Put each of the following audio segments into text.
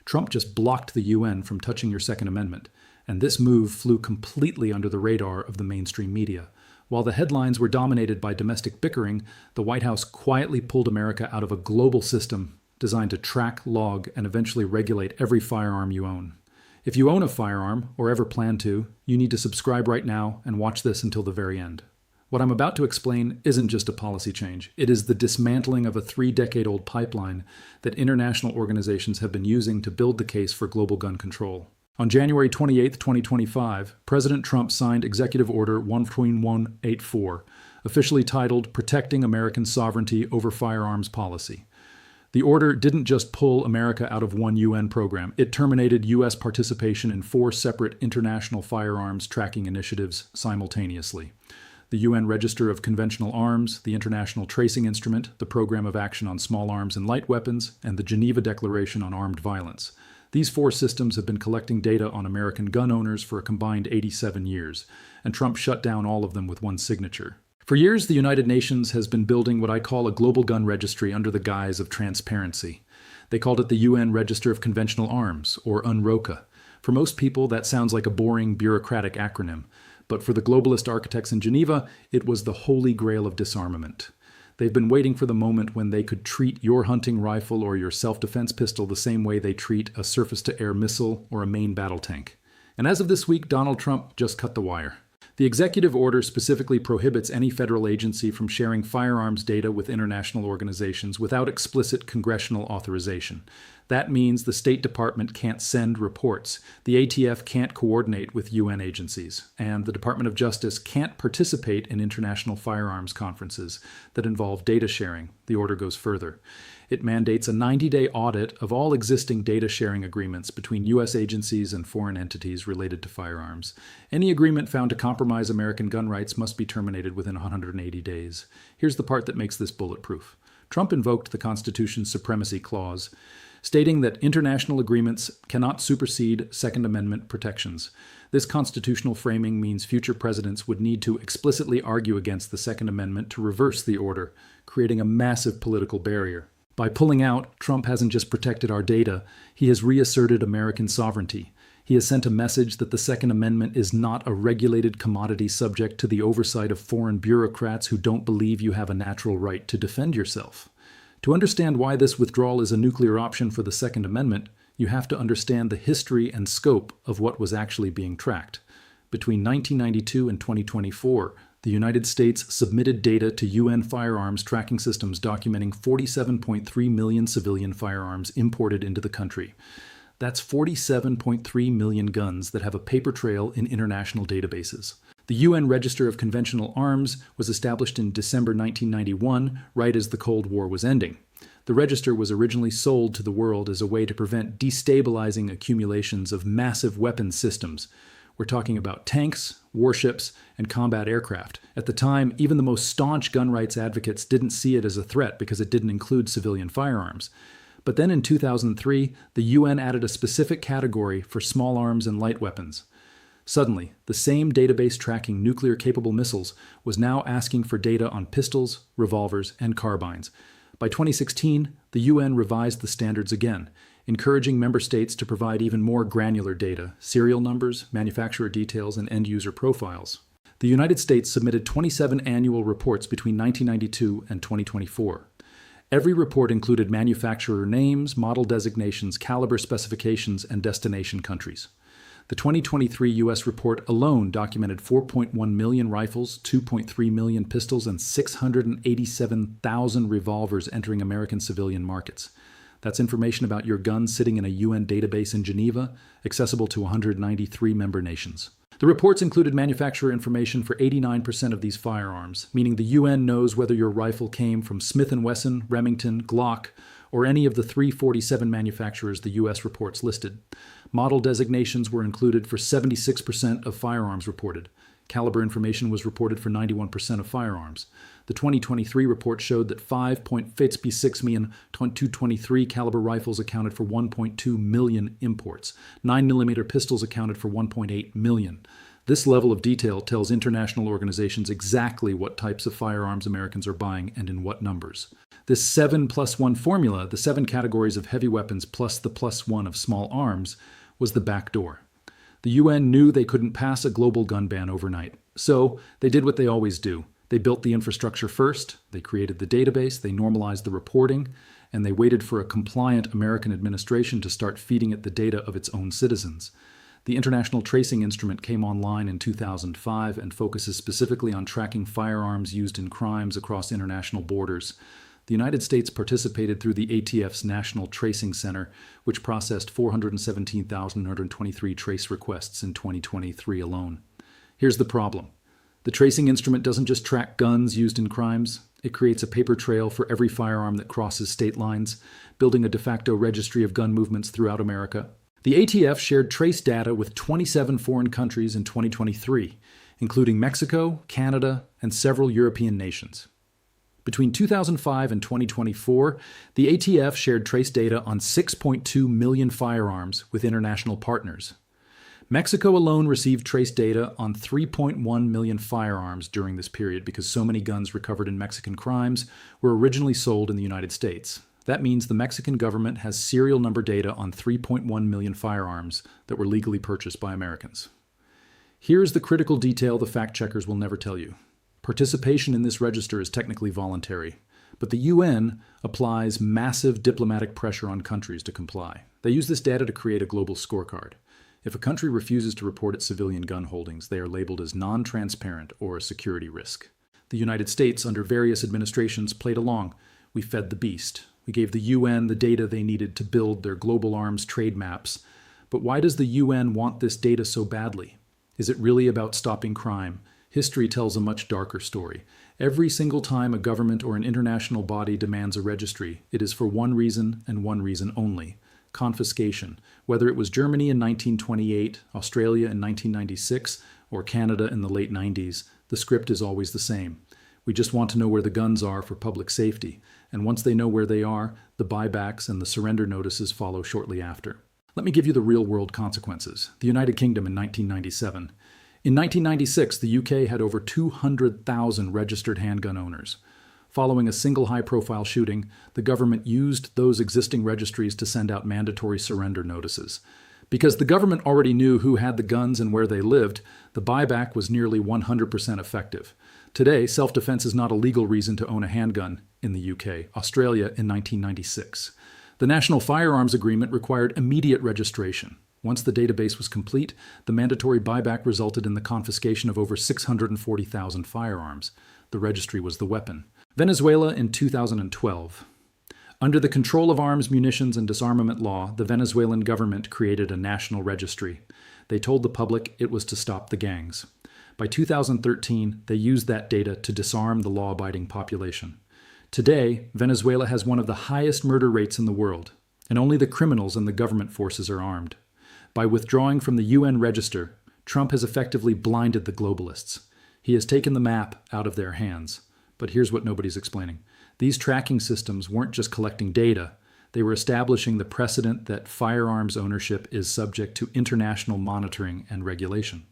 Trump just blocked the UN from touching your Second Amendment, and this move flew completely under the radar of the mainstream media. While the headlines were dominated by domestic bickering, the White House quietly pulled America out of a global system designed to track, log, and eventually regulate every firearm you own. If you own a firearm, or ever plan to, you need to subscribe right now and watch this until the very end. What I'm about to explain isn't just a policy change. It is the dismantling of a 3-decade-old pipeline that international organizations have been using to build the case for global gun control. On January 28, 2025, President Trump signed Executive Order 14184, officially titled Protecting American Sovereignty Over Firearms Policy. The order didn't just pull America out of one UN program. It terminated U.S. participation in 4 separate international firearms tracking initiatives simultaneously: the UN Register of Conventional Arms, the International Tracing Instrument, the Program of Action on Small Arms and Light Weapons, and the Geneva Declaration on Armed Violence. These 4 systems have been collecting data on American gun owners for a combined 87 years, and Trump shut down all of them with one signature. For years, the United Nations has been building what I call a global gun registry under the guise of transparency. They called it the UN Register of Conventional Arms, or UNROCA. For most people, that sounds like a boring bureaucratic acronym, but for the globalist architects in Geneva, it was the holy grail of disarmament. They've been waiting for the moment when they could treat your hunting rifle or your self-defense pistol the same way they treat a surface-to-air missile or a main battle tank. And as of this week, Donald Trump just cut the wire. The executive order specifically prohibits any federal agency from sharing firearms data with international organizations without explicit congressional authorization. That means the State Department can't send reports, the ATF can't coordinate with UN agencies, and the Department of Justice can't participate in international firearms conferences that involve data sharing. The order goes further. It mandates a 90-day audit of all existing data sharing agreements between U.S. agencies and foreign entities related to firearms. Any agreement found to compromise American gun rights must be terminated within 180 days. Here's the part that makes this bulletproof. Trump invoked the Constitution's Supremacy Clause, stating that international agreements cannot supersede Second Amendment protections. This constitutional framing means future presidents would need to explicitly argue against the Second Amendment to reverse the order, creating a massive political barrier. By pulling out, Trump hasn't just protected our data, he has reasserted American sovereignty. He has sent a message that the Second Amendment is not a regulated commodity subject to the oversight of foreign bureaucrats who don't believe you have a natural right to defend yourself. To understand why this withdrawal is a nuclear option for the Second Amendment, you have to understand the history and scope of what was actually being tracked. Between 1992 and 2024, the United States submitted data to UN firearms tracking systems documenting 47.3 million civilian firearms imported into the country. That's 47.3 million guns that have a paper trail in international databases. The UN Register of Conventional Arms was established in December 1991, right as the Cold War was ending. The register was originally sold to the world as a way to prevent destabilizing accumulations of massive weapons systems. We're talking about tanks, warships, and combat aircraft. At the time, even the most staunch gun rights advocates didn't see it as a threat because it didn't include civilian firearms. But then in 2003, the UN added a specific category for small arms and light weapons. Suddenly, the same database tracking nuclear-capable missiles was now asking for data on pistols, revolvers, and carbines. By 2016, the UN revised the standards again, encouraging member states to provide even more granular data, serial numbers, manufacturer details, and end-user profiles. The United States submitted 27 annual reports between 1992 and 2024. Every report included manufacturer names, model designations, caliber specifications, and destination countries. The 2023 U.S. report alone documented 4.1 million rifles, 2.3 million pistols, and 687,000 revolvers entering American civilian markets. That's information about your guns sitting in a UN database in Geneva, accessible to 193 member nations. The reports included manufacturer information for 89% of these firearms, meaning the UN knows whether your rifle came from Smith & Wesson, Remington, Glock, or any of the 347 manufacturers the U.S. reports listed. Model designations were included for 76% of firearms reported. Caliber information was reported for 91% of firearms. The 2023 report showed that 5.56 million .223 caliber rifles accounted for 1.2 million imports. 9mm pistols accounted for 1.8 million. This level of detail tells international organizations exactly what types of firearms Americans are buying and in what numbers. This 7+1 formula, the 7 categories of heavy weapons plus the +1 of small arms, was the back door. The UN knew they couldn't pass a global gun ban overnight, so they did what they always do. They built the infrastructure first, they created the database, they normalized the reporting, and they waited for a compliant American administration to start feeding it the data of its own citizens. The International Tracing Instrument came online in 2005 and focuses specifically on tracking firearms used in crimes across international borders. The United States participated through the ATF's National Tracing Center, which processed 417,123 trace requests in 2023 alone. Here's the problem. The tracing instrument doesn't just track guns used in crimes. It creates a paper trail for every firearm that crosses state lines, building a de facto registry of gun movements throughout America. The ATF shared trace data with 27 foreign countries in 2023, including Mexico, Canada, and several European nations. Between 2005 and 2024, the ATF shared trace data on 6.2 million firearms with international partners. Mexico alone received trace data on 3.1 million firearms during this period because so many guns recovered in Mexican crimes were originally sold in the United States. That means the Mexican government has serial number data on 3.1 million firearms that were legally purchased by Americans. Here's the critical detail the fact-checkers will never tell you. Participation in this register is technically voluntary, but the UN applies massive diplomatic pressure on countries to comply. They use this data to create a global scorecard. If a country refuses to report its civilian gun holdings, they are labeled as non-transparent or a security risk. The United States, under various administrations, played along. We fed the beast. We gave the UN the data they needed to build their global arms trade maps. But why does the UN want this data so badly? Is it really about stopping crime? History tells a much darker story. Every single time a government or an international body demands a registry, it is for one reason and one reason only: confiscation. Whether it was Germany in 1928, Australia in 1996, or Canada in the late 90s, the script is always the same. We just want to know where the guns are for public safety, and once they know where they are, the buybacks and the surrender notices follow shortly after. Let me give you the real-world consequences. The United Kingdom in 1997. In 1996, the UK had over 200,000 registered handgun owners. Following a single high-profile shooting, the government used those existing registries to send out mandatory surrender notices. Because the government already knew who had the guns and where they lived, the buyback was nearly 100% effective. Today, self-defense is not a legal reason to own a handgun in the UK, Australia in 1996. The National Firearms Agreement required immediate registration. Once the database was complete, the mandatory buyback resulted in the confiscation of over 640,000 firearms. The registry was the weapon. Venezuela in 2012. Under the Control of Arms, Munitions, and Disarmament Law, the Venezuelan government created a national registry. They told the public it was to stop the gangs. By 2013, they used that data to disarm the law-abiding population. Today, Venezuela has one of the highest murder rates in the world, and only the criminals and the government forces are armed. By withdrawing from the UN register, Trump has effectively blinded the globalists. He has taken the map out of their hands. But here's what nobody's explaining. These tracking systems weren't just collecting data. They were establishing the precedent that firearms ownership is subject to international monitoring and regulation.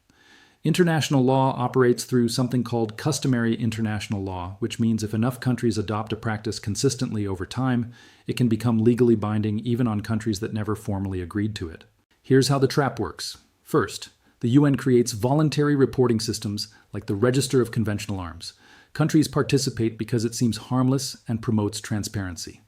International law operates through something called customary international law, which means if enough countries adopt a practice consistently over time, it can become legally binding even on countries that never formally agreed to it. Here's how the trap works. First, the UN creates voluntary reporting systems like the Register of Conventional Arms. Countries participate because it seems harmless and promotes transparency.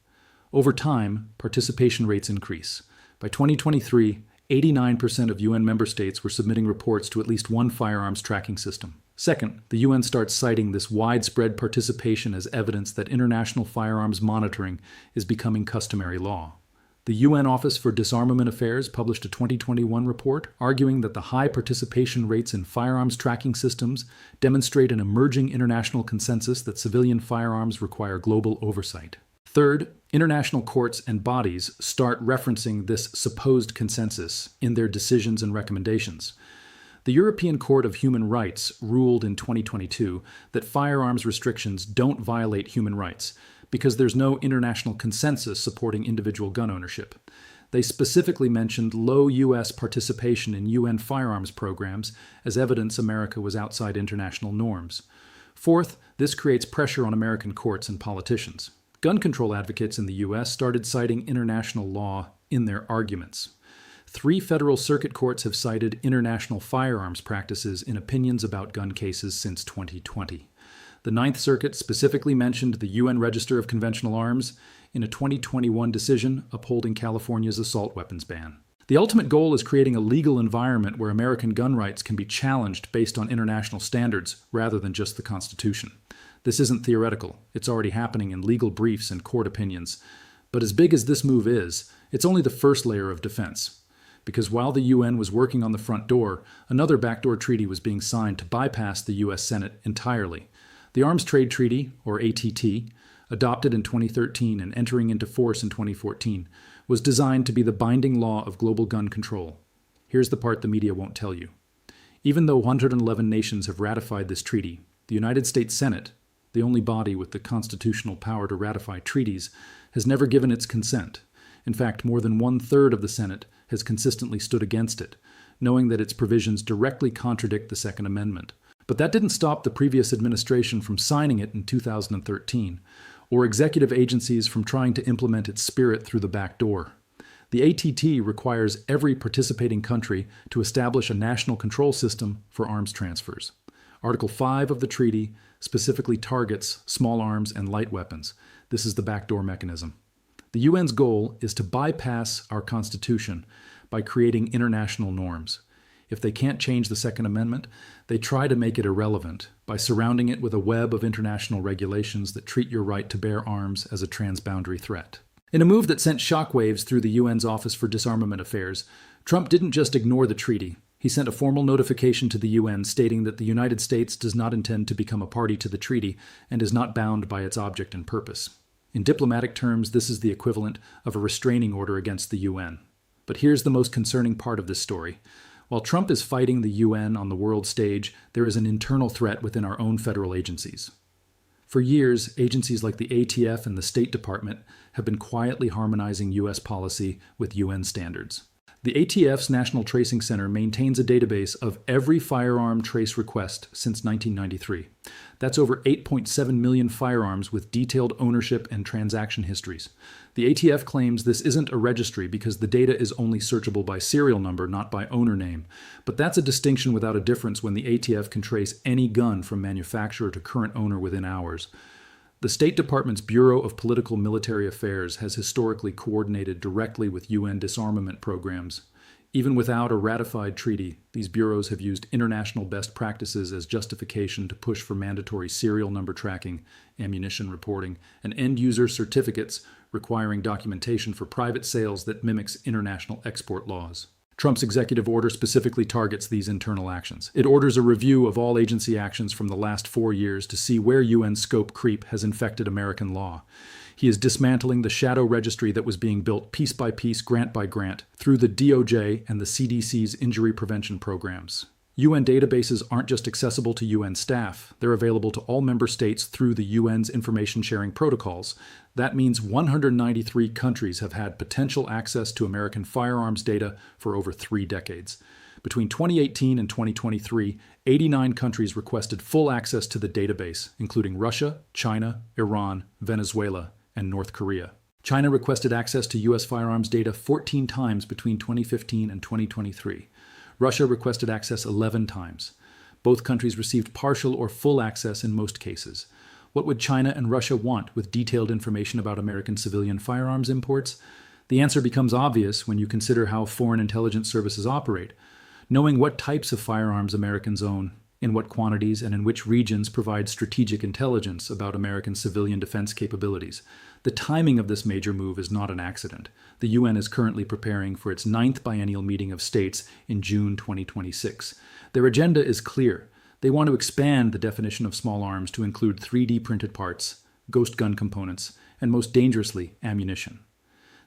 Over time, participation rates increase. By 2023, 89% of UN member states were submitting reports to at least one firearms tracking system. Second, the UN starts citing this widespread participation as evidence that international firearms monitoring is becoming customary law. The UN Office for Disarmament Affairs published a 2021 report arguing that the high participation rates in firearms tracking systems demonstrate an emerging international consensus that civilian firearms require global oversight. Third, international courts and bodies start referencing this supposed consensus in their decisions and recommendations. The European Court of Human Rights ruled in 2022 that firearms restrictions don't violate human rights because there's no international consensus supporting individual gun ownership. They specifically mentioned low U.S. participation in UN firearms programs as evidence America was outside international norms. Fourth, this creates pressure on American courts and politicians. Gun control advocates in the U.S. started citing international law in their arguments. 3 federal circuit courts have cited international firearms practices in opinions about gun cases since 2020. The Ninth Circuit specifically mentioned the UN Register of Conventional Arms in a 2021 decision upholding California's assault weapons ban. The ultimate goal is creating a legal environment where American gun rights can be challenged based on international standards rather than just the Constitution. This isn't theoretical. It's already happening in legal briefs and court opinions. But as big as this move is, it's only the first layer of defense. Because while the UN was working on the front door, another backdoor treaty was being signed to bypass the U.S. Senate entirely. The Arms Trade Treaty, or ATT, adopted in 2013 and entering into force in 2014, was designed to be the binding law of global gun control. Here's the part the media won't tell you. Even though 111 nations have ratified this treaty, the United States Senate, the only body with the constitutional power to ratify treaties, has never given its consent. In fact, more than 1/3 of the Senate has consistently stood against it, knowing that its provisions directly contradict the Second Amendment. But that didn't stop the previous administration from signing it in 2013, or executive agencies from trying to implement its spirit through the back door. The ATT requires every participating country to establish a national control system for arms transfers. Article 5 of the treaty specifically targets small arms and light weapons. This is the backdoor mechanism. The UN's goal is to bypass our Constitution by creating international norms. If they can't change the Second Amendment, they try to make it irrelevant by surrounding it with a web of international regulations that treat your right to bear arms as a transboundary threat. In a move that sent shockwaves through the UN's Office for Disarmament Affairs, Trump didn't just ignore the treaty. He sent a formal notification to the UN stating that the United States does not intend to become a party to the treaty and is not bound by its object and purpose. In diplomatic terms, this is the equivalent of a restraining order against the UN. But here's the most concerning part of this story. While Trump is fighting the UN on the world stage, there is an internal threat within our own federal agencies. For years, agencies like the ATF and the State Department have been quietly harmonizing U.S. policy with UN standards. The ATF's National Tracing Center maintains a database of every firearm trace request since 1993. That's over 8.7 million firearms with detailed ownership and transaction histories. The ATF claims this isn't a registry because the data is only searchable by serial number, not by owner name. But that's a distinction without a difference when the ATF can trace any gun from manufacturer to current owner within hours. The State Department's Bureau of Political Military Affairs has historically coordinated directly with UN disarmament programs. Even without a ratified treaty, these bureaus have used international best practices as justification to push for mandatory serial number tracking, ammunition reporting, and end-user certificates requiring documentation for private sales that mimics international export laws. Trump's executive order specifically targets these internal actions. It orders a review of all agency actions from the last 4 years to see where UN scope creep has infected American law. He is dismantling the shadow registry that was being built piece by piece, grant by grant, through the DOJ and the CDC's injury prevention programs. UN databases aren't just accessible to UN staff, they're available to all member states through the UN's information sharing protocols. That means 193 countries have had potential access to American firearms data for over 3 decades. Between 2018 and 2023, 89 countries requested full access to the database, including Russia, China, Iran, Venezuela, and North Korea. China requested access to U.S. firearms data 14 times between 2015 and 2023. Russia requested access 11 times. Both countries received partial or full access in most cases. What would China and Russia want with detailed information about American civilian firearms imports? The answer becomes obvious when you consider how foreign intelligence services operate. Knowing what types of firearms Americans own, in what quantities, and in which regions provides strategic intelligence about American civilian defense capabilities. The timing of this major move is not an accident. The UN is currently preparing for its 9th biennial meeting of states in June 2026. Their agenda is clear. They want to expand the definition of small arms to include 3D printed parts, ghost gun components, and most dangerously, ammunition.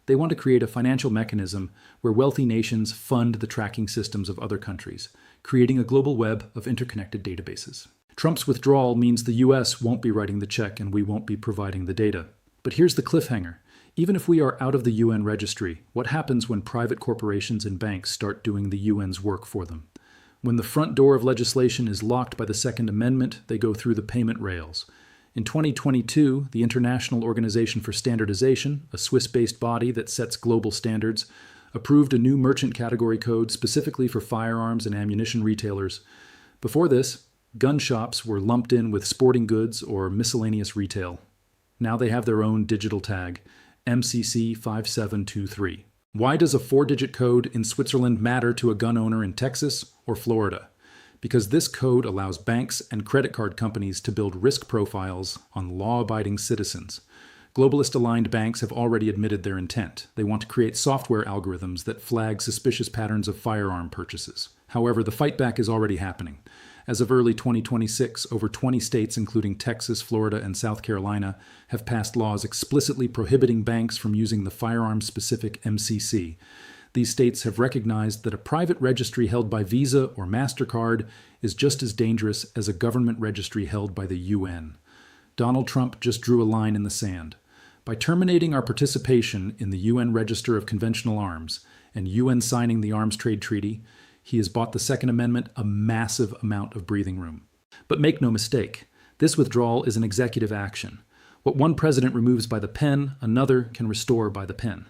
They want to create a financial mechanism where wealthy nations fund the tracking systems of other countries, creating a global web of interconnected databases. Trump's withdrawal means the US won't be writing the check and we won't be providing the data. But here's the cliffhanger. Even if we are out of the UN registry, what happens when private corporations and banks start doing the UN's work for them? When the front door of legislation is locked by the Second Amendment, they go through the payment rails. In 2022, the International Organization for Standardization, a Swiss-based body that sets global standards, approved a new merchant category code specifically for firearms and ammunition retailers. Before this, gun shops were lumped in with sporting goods or miscellaneous retail. Now they have their own digital tag, MCC 5723. Why does a 4-digit code in Switzerland matter to a gun owner in Texas or Florida? Because this code allows banks and credit card companies to build risk profiles on law-abiding citizens. Globalist-aligned banks have already admitted their intent. They want to create software algorithms that flag suspicious patterns of firearm purchases. However, the fight back is already happening. As of early 2026, over 20 states, including Texas, Florida, and South Carolina, have passed laws explicitly prohibiting banks from using the firearm-specific MCC. These states have recognized that a private registry held by Visa or MasterCard is just as dangerous as a government registry held by the UN. Donald Trump just drew a line in the sand. By terminating our participation in the UN Register of Conventional Arms and UN signing the Arms Trade Treaty, he has bought the Second Amendment a massive amount of breathing room. But make no mistake, this withdrawal is an executive action. What one president removes by the pen, another can restore by the pen.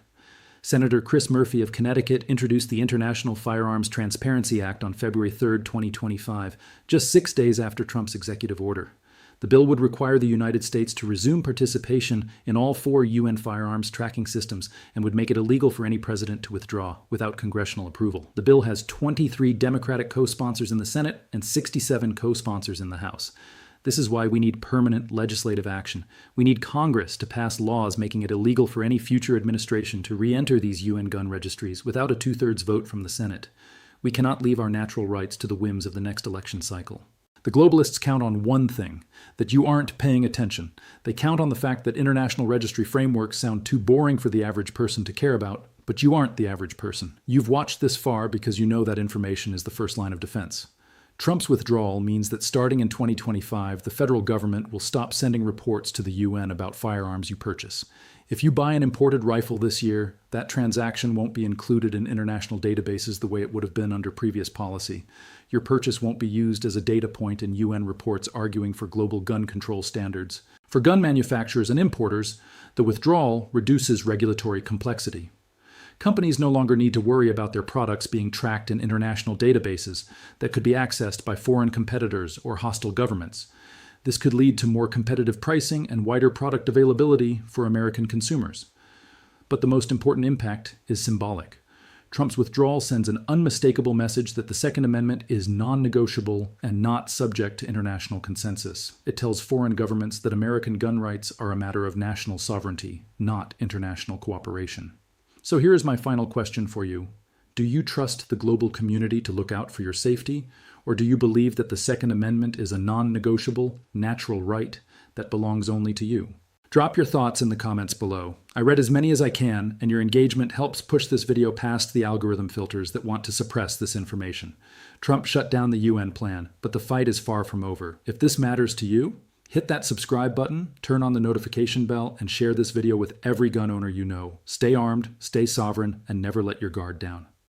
Senator Chris Murphy of Connecticut introduced the International Firearms Transparency Act on February 3, 2025, just 6 days after Trump's executive order. The bill would require the United States to resume participation in all 4 UN firearms tracking systems and would make it illegal for any president to withdraw without congressional approval. The bill has 23 Democratic co-sponsors in the Senate and 67 co-sponsors in the House. This is why we need permanent legislative action. We need Congress to pass laws making it illegal for any future administration to re-enter these UN gun registries without a 2/3 vote from the Senate. We cannot leave our natural rights to the whims of the next election cycle. The globalists count on one thing, that you aren't paying attention. They count on the fact that international registry frameworks sound too boring for the average person to care about, but you aren't the average person. You've watched this far because you know that information is the first line of defense. Trump's withdrawal means that starting in 2025, the federal government will stop sending reports to the UN about firearms you purchase. If you buy an imported rifle this year, that transaction won't be included in international databases the way it would have been under previous policy. Your purchase won't be used as a data point in UN reports arguing for global gun control standards. For gun manufacturers and importers, the withdrawal reduces regulatory complexity. Companies no longer need to worry about their products being tracked in international databases that could be accessed by foreign competitors or hostile governments. This could lead to more competitive pricing and wider product availability for American consumers. But the most important impact is symbolic. Trump's withdrawal sends an unmistakable message that the Second Amendment is non-negotiable and not subject to international consensus. It tells foreign governments that American gun rights are a matter of national sovereignty, not international cooperation. So here is my final question for you. Do you trust the global community to look out for your safety, or do you believe that the Second Amendment is a non-negotiable, natural right that belongs only to you? Drop your thoughts in the comments below. I read as many as I can, and your engagement helps push this video past the algorithm filters that want to suppress this information. Trump shut down the UN plan, but the fight is far from over. If this matters to you, hit that subscribe button, turn on the notification bell, and share this video with every gun owner you know. Stay armed, stay sovereign, and never let your guard down.